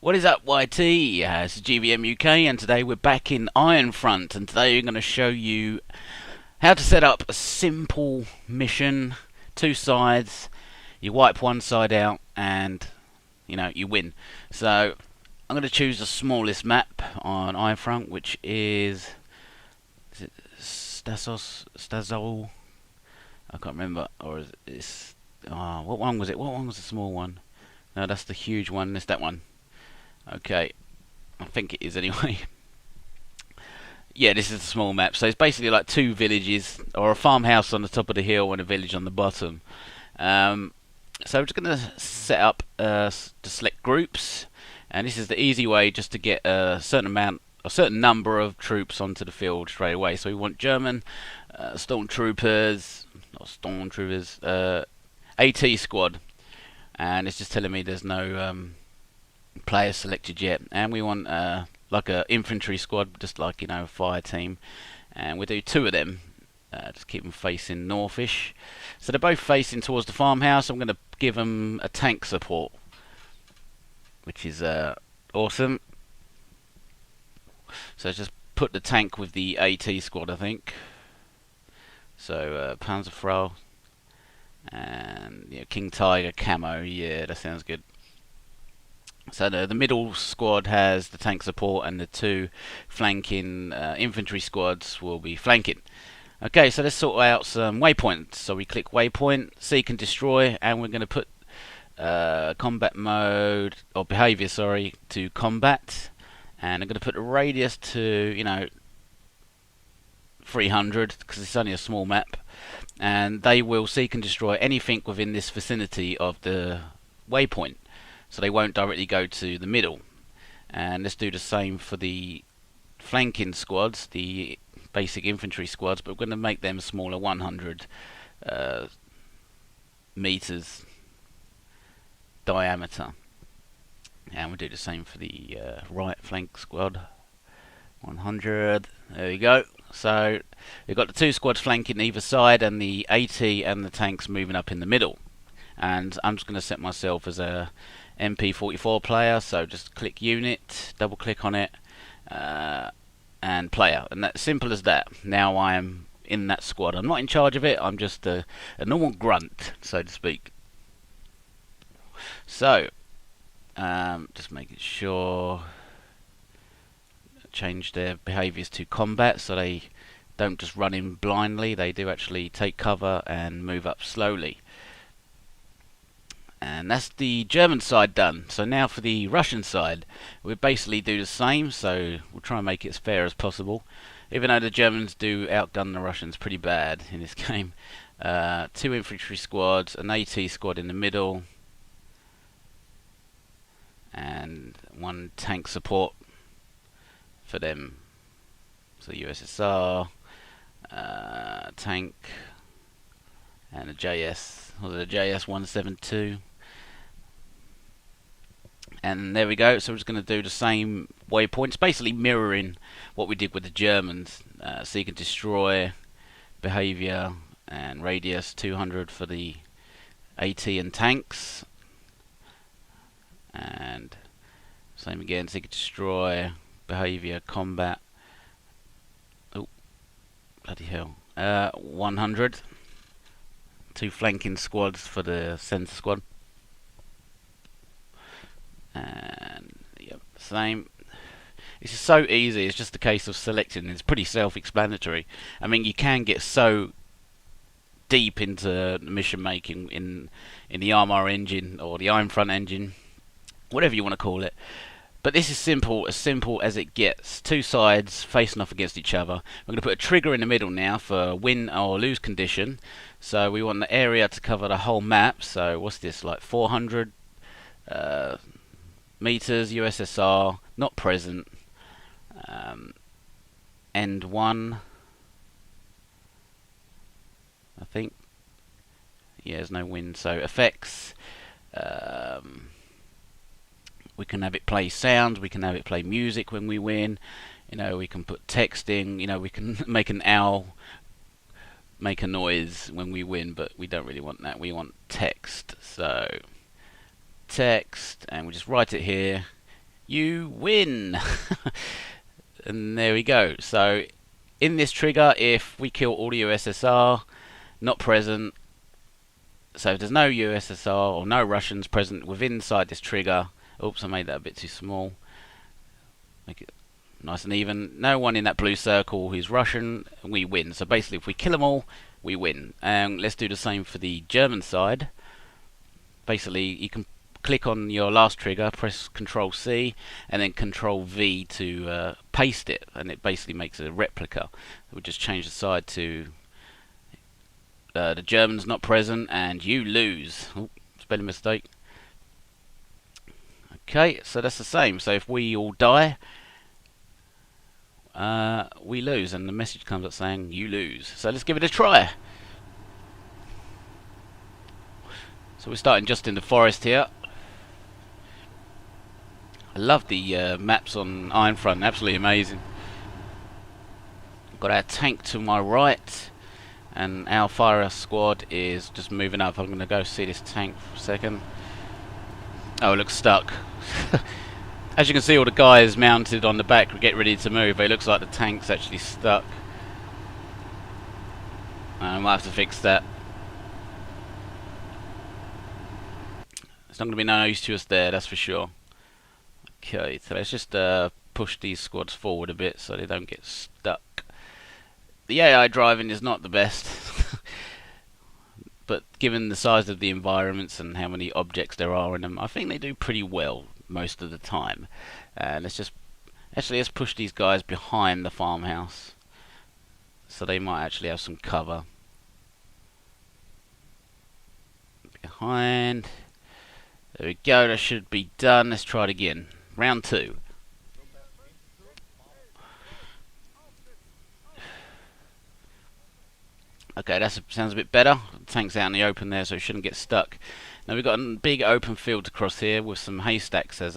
What is up, YT? It's GVM-uk, and today we're back in Ironfront, and today I'm going to show you how to set up a simple mission, two sides. You wipe one side out, and you win. So I'm going to choose the smallest map on Ironfront, which is it Stazol? I can't remember, or is it? What one was it? What one was the small one? No, that's the huge one. It's that one. Okay, I think it is anyway. Yeah, this is a small map, so it's basically like two villages, or a farmhouse on the top of the hill and a village on the bottom. So we're just going to set up to select groups, and this is the easy way just to get a certain number of troops onto the field straight away. So we want German stormtroopers, AT squad, and it's just telling me there's no players selected yet, and we want like a infantry squad, just like a fire team, and we'll do two of them. Just keep them facing northish, so they're both facing towards the farmhouse. I'm going to give them a tank support, which is awesome. So just put the tank with the AT squad, I think. So Panzerfrau and King Tiger camo. Yeah, that sounds good. So the middle squad has the tank support, and the two flanking infantry squads will be flanking. Okay, so let's sort out some waypoints. So we click Waypoint Seek-and-Destroy, and we're going to put combat mode, or behavior, sorry, to combat, and I'm going to put the radius to 300 because it's only a small map, and they will seek and destroy anything within this vicinity of the waypoint. So they won't directly go to the middle. And let's do the same for the flanking squads, the basic infantry squads, but we're going to make them smaller, 100 meters diameter. And we'll do the same for the right flank squad, 100. There we go. So we've got the two squads flanking either side, and the AT and the tanks moving up in the middle. And I'm just going to set myself as a MP44 player, so just click unit, double click on it, and player, and that's simple as that. Now I am in that squad. I'm not in charge of it, I'm just a normal grunt, so to speak. So just making sure, change their behaviours to combat, so they don't just run in blindly, they do actually take cover and move up slowly. And that's the German side done. So now for the Russian side, we'll basically do the same, so we'll try and make it as fair as possible, even though the Germans do outgun the Russians pretty bad in this game. Two infantry squads, an AT squad in the middle, and one tank support for them. So USSR, tank, and a JS, or the JS-172. And there we go. So we're just going to do the same waypoints, basically mirroring what we did with the Germans. Seek and destroy, behavior, and radius 200 for the AT and tanks. And same again, seek and destroy, behavior, combat. Oh, bloody hell. 100. Two flanking squads for the centre squad. And yep, same. It's just so easy. It's just a case of selecting. It's pretty self-explanatory. I mean, you can get so deep into mission making in the Armour engine or the Ironfront engine, whatever you want to call it. But this is simple as it gets. Two sides facing off against each other. We're going to put a trigger in the middle now for win or lose condition. So we want the area to cover the whole map. So what's this, like 400 meters, USSR, not present. End 1, I think. Yeah, there's no wind. So effects. We can have it play sounds, we can have it play music when we win, we can put text in, we can make an owl make a noise when we win, but we don't really want that, we want text. So text, and we just write it here, you win. And there we go. So in this trigger, if we kill all the USSR not present, so if there's no USSR or no Russians present within inside this trigger, oops, I made that a bit too small, make it nice and even, no one in that blue circle who's Russian, we win. So basically if we kill them all, we win. And let's do the same for the German side. Basically you can click on your last trigger, press Control C and then Control V to paste it, and it basically makes a replica. We'll just change the side to the German's not present and you lose. Oh, spelling mistake. Okay, so that's the same. So if we all die, we lose, and the message comes up saying you lose. So let's give it a try. So we're starting just in the forest here. I love the maps on Ironfront, absolutely amazing. Got our tank to my right, and our fire squad is just moving up. I'm going to go see this tank for a second. Oh, it looks stuck. As you can see, all the guys mounted on the back get ready to move, but it looks like the tank's actually stuck. I might have to fix that. It's not going to be no use to us there, that's for sure. Okay, so let's just push these squads forward a bit so they don't get stuck. The AI driving is not the best, but given the size of the environments and how many objects there are in them, I think they do pretty well most of the time. Let's push these guys behind the farmhouse, so they might actually have some cover. Behind. There we go, that should be done. Let's try it again. Round 2. Okay, that sounds a bit better. The tank's out in the open there, so it shouldn't get stuck. Now we've got a big open field across here with some haystacks as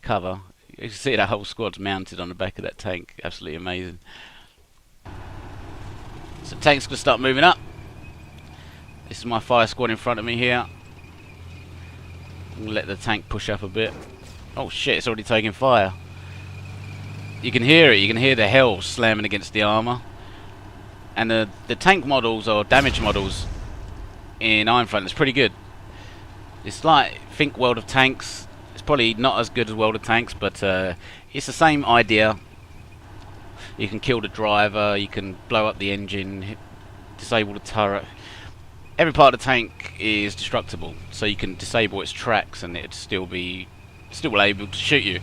cover. You can see that whole squad's mounted on the back of that tank. Absolutely amazing. So the tank's going to start moving up. This is my fire squad in front of me here. I'm going to let the tank push up a bit. Oh shit, it's already taking fire. You can hear it, you can hear the hell slamming against the armour. And the tank models, or damage models, in Ironfront is pretty good. It's like, think World of Tanks. It's probably not as good as World of Tanks, but it's the same idea. You can kill the driver, you can blow up the engine, disable the turret. Every part of the tank is destructible, so you can disable its tracks and it'd still able to shoot you.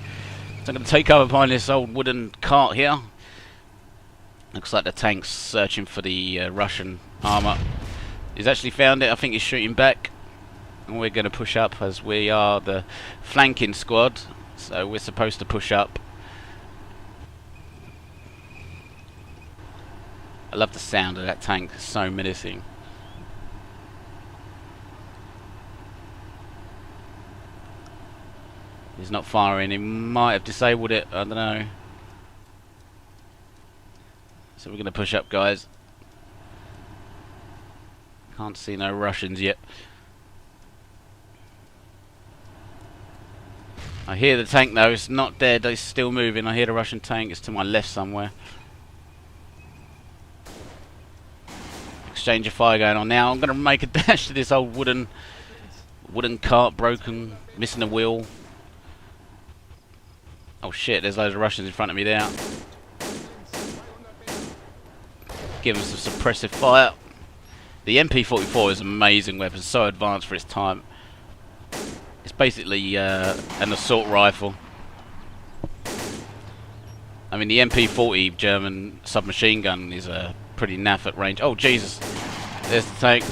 So I'm going to take cover behind this old wooden cart here. Looks like the tank's searching for the Russian armour. He's actually found it. I think he's shooting back, and we're going to push up as we are the flanking squad, so we're supposed to push up. I love the sound of that tank, it's so menacing. He's not firing, he might have disabled it, I don't know. So we're going to push up, guys. Can't see no Russians yet. I hear the tank though, it's not dead, it's still moving. I hear the Russian tank, it's to my left somewhere. Exchange of fire going on now. I'm going to make a dash to this old wooden cart, broken, missing a wheel. Oh shit, there's loads of Russians in front of me there. Give them some suppressive fire. The MP44 is an amazing weapon, so advanced for its time. It's basically an assault rifle. I mean, the MP40 German submachine gun is a pretty naff at range. Oh Jesus, there's the tank.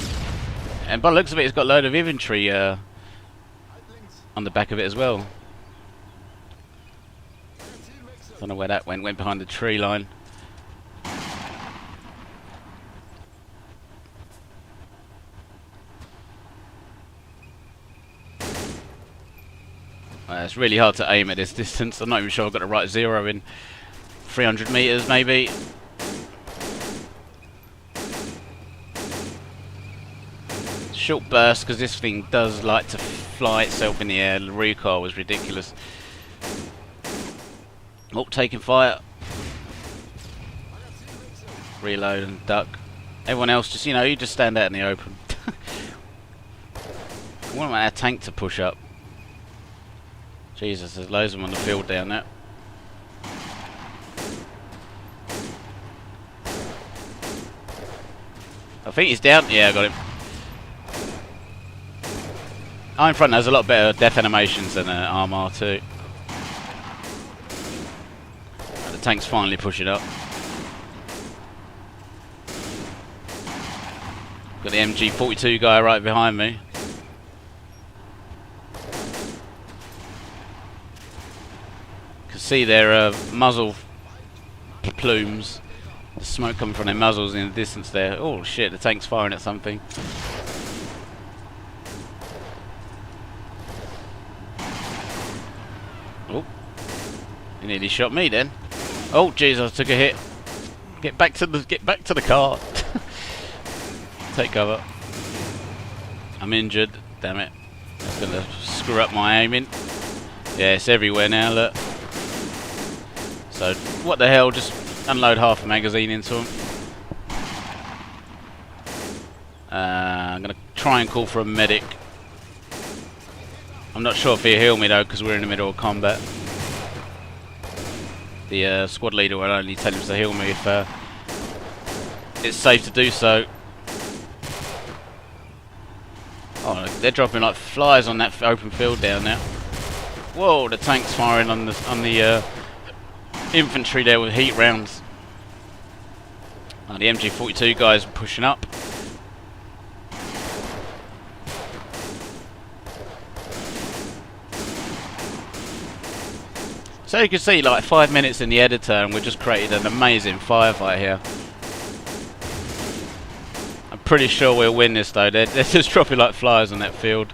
And by the looks of it, it's got a load of infantry on the back of it as well. Don't know where that went. Went behind the tree line. It's really hard to aim at this distance. I'm not even sure I've got the right zero in 300 meters, maybe. Short burst, because this thing does like to fly itself in the air. The recoil was ridiculous. Oh, taking fire. Reload and duck. Everyone else just, you just stand out in the open. I want our tank to push up. Jesus, there's loads of them on the field down there. I think he's down. Yeah, I got him. Iron Front has a lot better death animations than Armor 2. The tank's finally pushing up. Got the MG42 guy right behind me. Can see their muzzle plumes. The smoke coming from their muzzles in the distance there. Oh shit, the tank's firing at something. Oh, he nearly shot me then. Oh jeez, I took a hit. Get back to the car. Take cover. I'm injured. Damn it. That's gonna screw up my aiming. Yeah, it's everywhere now. Look. So what the hell? Just unload half a magazine into him. I'm gonna try and call for a medic. I'm not sure if he'll heal me though, because we're in the middle of combat. The squad leader will only tell him to heal me if it's safe to do so. Oh, they're dropping like flies on that open field down there. Whoa, the tank's firing on the infantry there with heat rounds. Oh, the MG42 guys pushing up. So you can see, like 5 minutes in the editor, and we just created an amazing firefight here. I'm pretty sure we'll win this though. They're just dropping like flies on that field.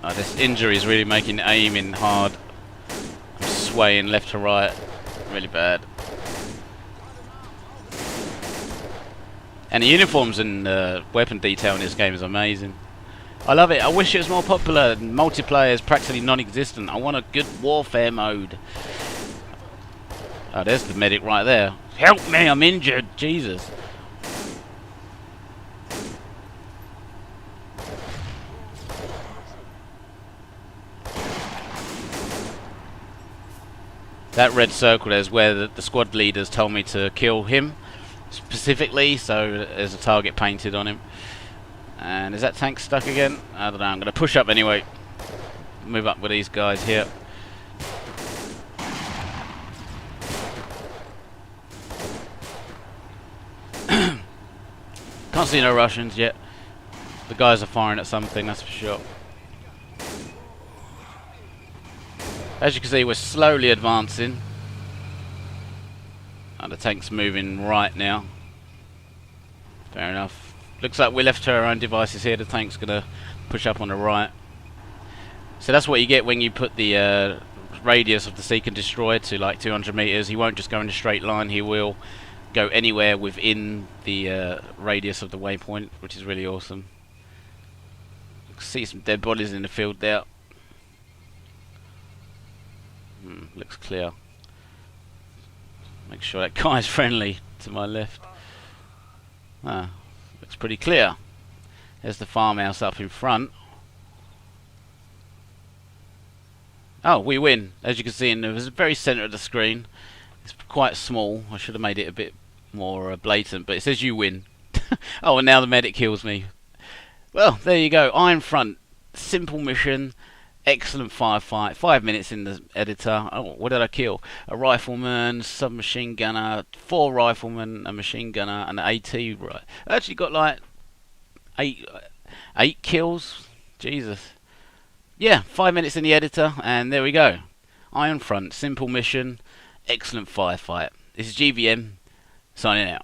Oh, this injury is really making aiming hard. I'm swaying left to right, really bad. And the uniforms and weapon detail in this game is amazing. I love it. I wish it was more popular. Multiplayer is practically non-existent. I want a good warfare mode. Oh, there's the medic right there. Help me, I'm injured. Jesus. That red circle there is where the squad leaders told me to kill him specifically, so there's a target painted on him. And is that tank stuck again? I don't know, I'm going to push up anyway. Move up with these guys here. Can't see no Russians yet. The guys are firing at something, that's for sure. As you can see, we're slowly advancing. The tank's moving right now. Fair enough. Looks like we're left to our own devices here. The tank's going to push up on the right. So that's what you get when you put the radius of the Seek-and-Destroy to like 200 meters. He won't just go in a straight line. He will go anywhere within the radius of the waypoint, which is really awesome. See some dead bodies in the field there. Looks clear. Make sure that guy's friendly to my left. Looks pretty clear. There's the farmhouse up in front. Oh, we win. As you can see in the very centre of the screen. It's quite small. I should have made it a bit more blatant, but it says you win. Oh, and now the medic kills me. Well, there you go. Iron Front. Simple mission. Excellent firefight. 5 minutes in the editor. Oh, what did I kill? A rifleman, submachine gunner, 4 riflemen, a machine gunner, and an AT. Right. I actually got like eight kills. Jesus. Yeah, 5 minutes in the editor, and there we go. Iron Front. Simple mission. Excellent firefight. This is GVM signing out.